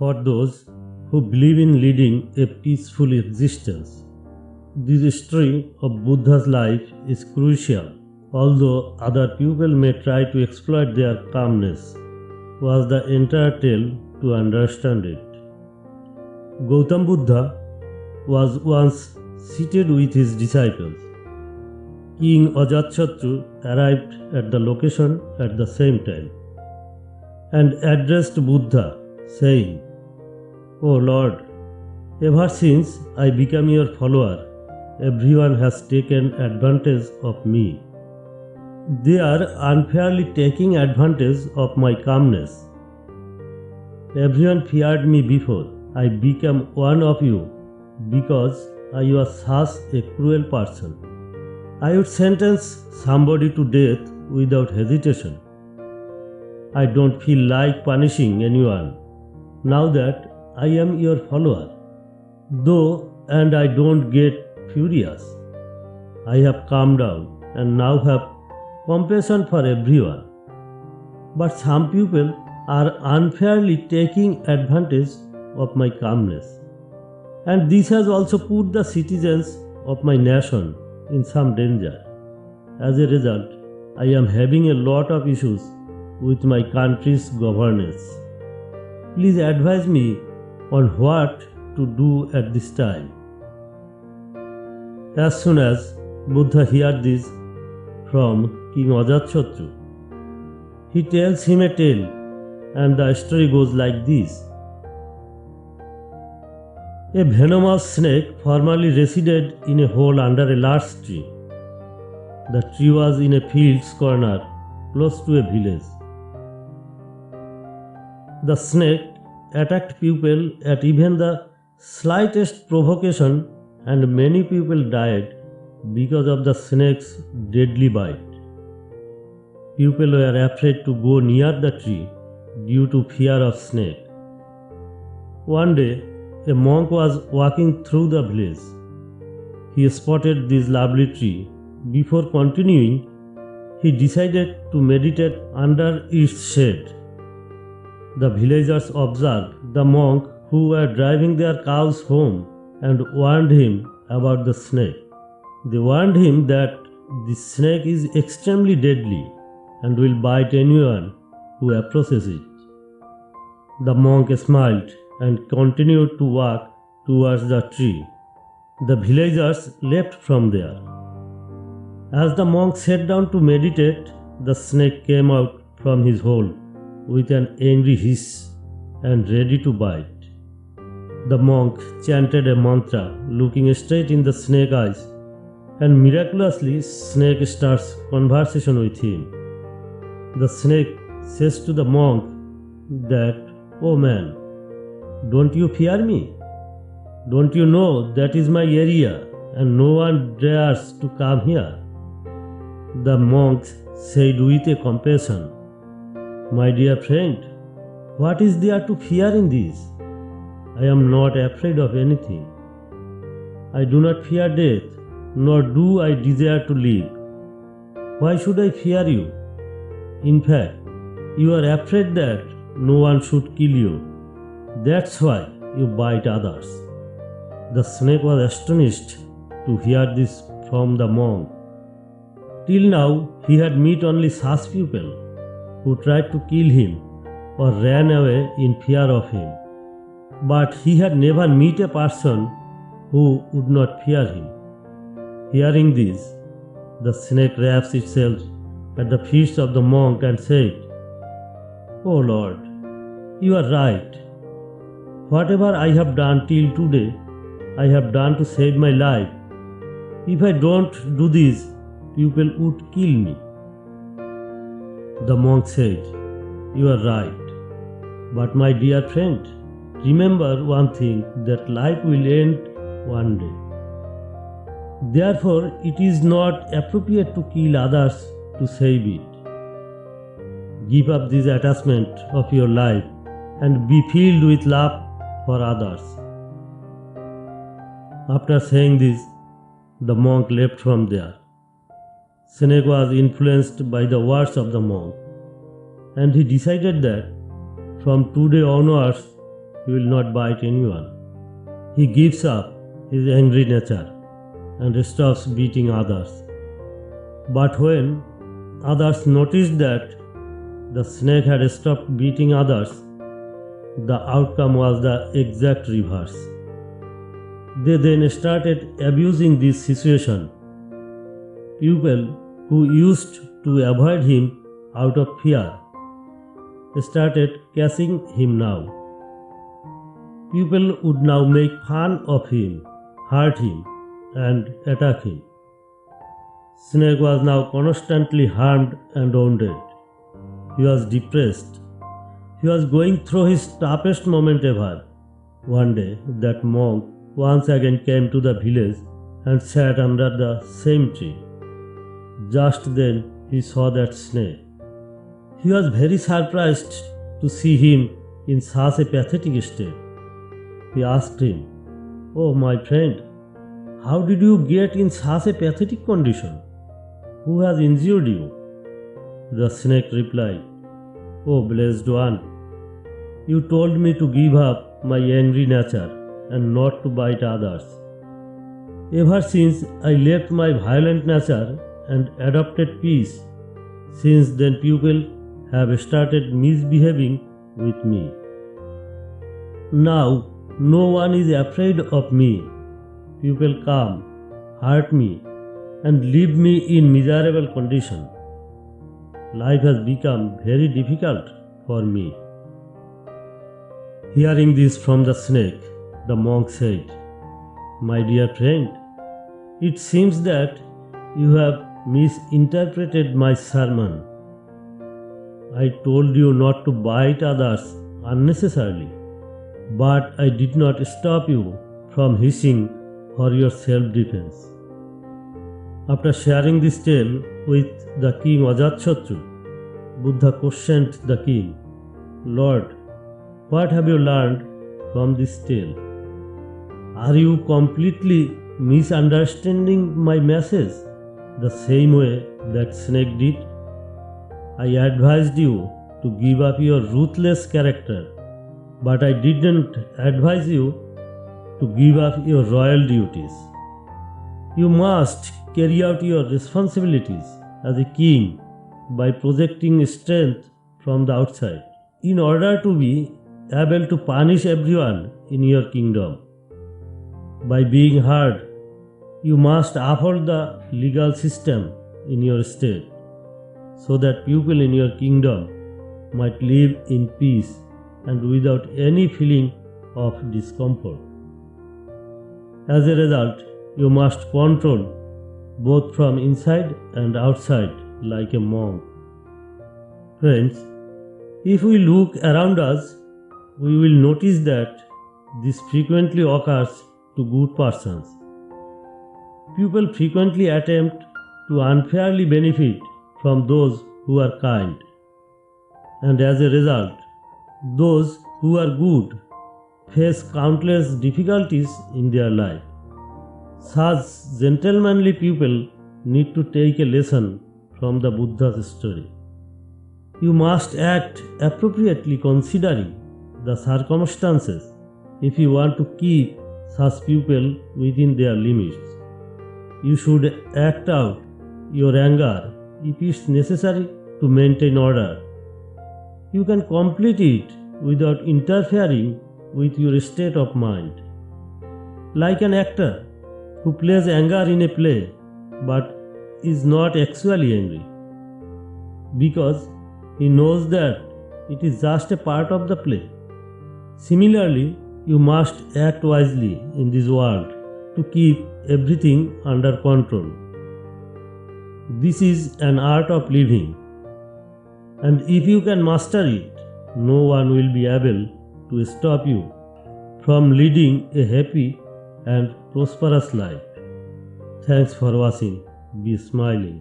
for those who believe in leading a peaceful existence. This story of Buddha's life is crucial, although other people may try to exploit their calmness. Was the entire tale to understand it. Gautama Buddha was once seated with his disciples. King Ajatshatru arrived at the location at the same time and addressed Buddha, saying, "O Lord, ever since I became your follower, everyone has taken advantage of me. They are unfairly taking advantage of my calmness. Everyone feared me before I became one of you because I was such a cruel person. I would sentence somebody to death without hesitation. I don't feel like punishing anyone now that I am your follower, and I don't get furious. I have calmed down and now have compassion for everyone. But some people are unfairly taking advantage of my calmness, and this has also put the citizens of my nation in some danger. As a result, I am having a lot of issues with my country's governance. Please advise me on what to do at this time." As soon as Buddha heard this from King Ajatshatru, he tells him a tale, and the story goes like this. A venomous snake formerly resided in a hole under a large tree. The tree was in a field's corner close to a village. The snake attacked people at even the slightest provocation, and many people died because of the snake's deadly bite. People were afraid to go near the tree due to fear of snake. One day, a monk was walking through the village. He spotted this lovely tree. Before continuing, he decided to meditate under its shade. The villagers observed the monk who were driving their cows home and warned him about the snake. They warned him that the snake is extremely deadly and will bite anyone who approaches it. The monk smiled and continued to walk towards the tree. The villagers left from there. As the monk sat down to meditate, the snake came out from his hole with an angry hiss and ready to bite. The monk chanted a mantra, looking straight in the snake's eyes, and miraculously snake starts conversation with him. The snake says to the monk that, "Oh man, don't you fear me? Don't you know that is my area and no one dares to come here?" The monk said with a compassion, "My dear friend, what is there to fear in this? I am not afraid of anything. I do not fear death, nor do I desire to live. Why should I fear you? In fact, you are afraid that no one should kill you. That's why you bite others." The snake was astonished to hear this from the monk. Till now, he had met only such people who tried to kill him or ran away in fear of him. But he had never met a person who would not fear him. Hearing this, the snake wraps itself at the feet of the monk and said, "Oh Lord, you are right. Whatever I have done till today, I have done to save my life. If I don't do this, people would kill me." The monk said, "You are right. But my dear friend, remember one thing, that life will end one day. Therefore, it is not appropriate to kill others to save it. Give up this attachment of your life and be filled with love for others." After saying this, the monk left from there. Snake was influenced by the words of the monk, and he decided that from today onwards he will not bite anyone. He gives up his angry nature and stops beating others. But when others noticed that the snake had stopped beating others, the outcome was the exact reverse. They then started abusing this situation. People who used to avoid him out of fear started catching him now. People would now make fun of him, hurt him, and attack him. Snake was now constantly harmed and wounded. He was depressed. He was going through his toughest moment ever. One day, that monk once again came to the village and sat under the same tree. Just then, he saw that snake. He was very surprised to see him in such a pathetic state. He asked him, "Oh, my friend, how did you get in such a pathetic condition? Who has injured you?" The snake replied, "Oh, blessed one, you told me to give up my angry nature and not to bite others. Ever since I left my violent nature and adopted peace, since then people have started misbehaving with me. Now no one is afraid of me. People come, hurt me, and leave me in miserable condition. Life has become very difficult for me." Hearing this from the snake, the monk said, "My dear friend, it seems that you have misinterpreted my sermon. I told you not to bite others unnecessarily, but I did not stop you from hissing for your self-defense." After sharing this tale with the king Ajatshatru, Buddha questioned the king, "Lord, what have you learned from this tale? Are you completely misunderstanding my message the same way that snake did? I advised you to give up your ruthless character, but I didn't advise you to give up your royal duties. You must carry out your responsibilities as a king by projecting strength from the outside in order to be able to punish everyone in your kingdom. By being hard, you must uphold the legal system in your state so that people in your kingdom might live in peace and without any feeling of discomfort. As a result, you must control both from inside and outside like a monk." Friends, if we look around us, we will notice that this frequently occurs to good persons. People frequently attempt to unfairly benefit from those who are kind, and as a result, those who are good face countless difficulties in their life. Such gentlemanly people need to take a lesson from the Buddha's story. You must act appropriately considering the circumstances if you want to keep such people within their limits. You should act out your anger if it's necessary to maintain order. You can complete it without interfering with your state of mind. Like an actor who plays anger in a play but is not actually angry, because he knows that it is just a part of the play. Similarly, you must act wisely in this world to keep everything under control. This is an art of living, and if you can master it, no one will be able to stop you from leading a happy and prosperous life. Thanks for watching. Be smiling.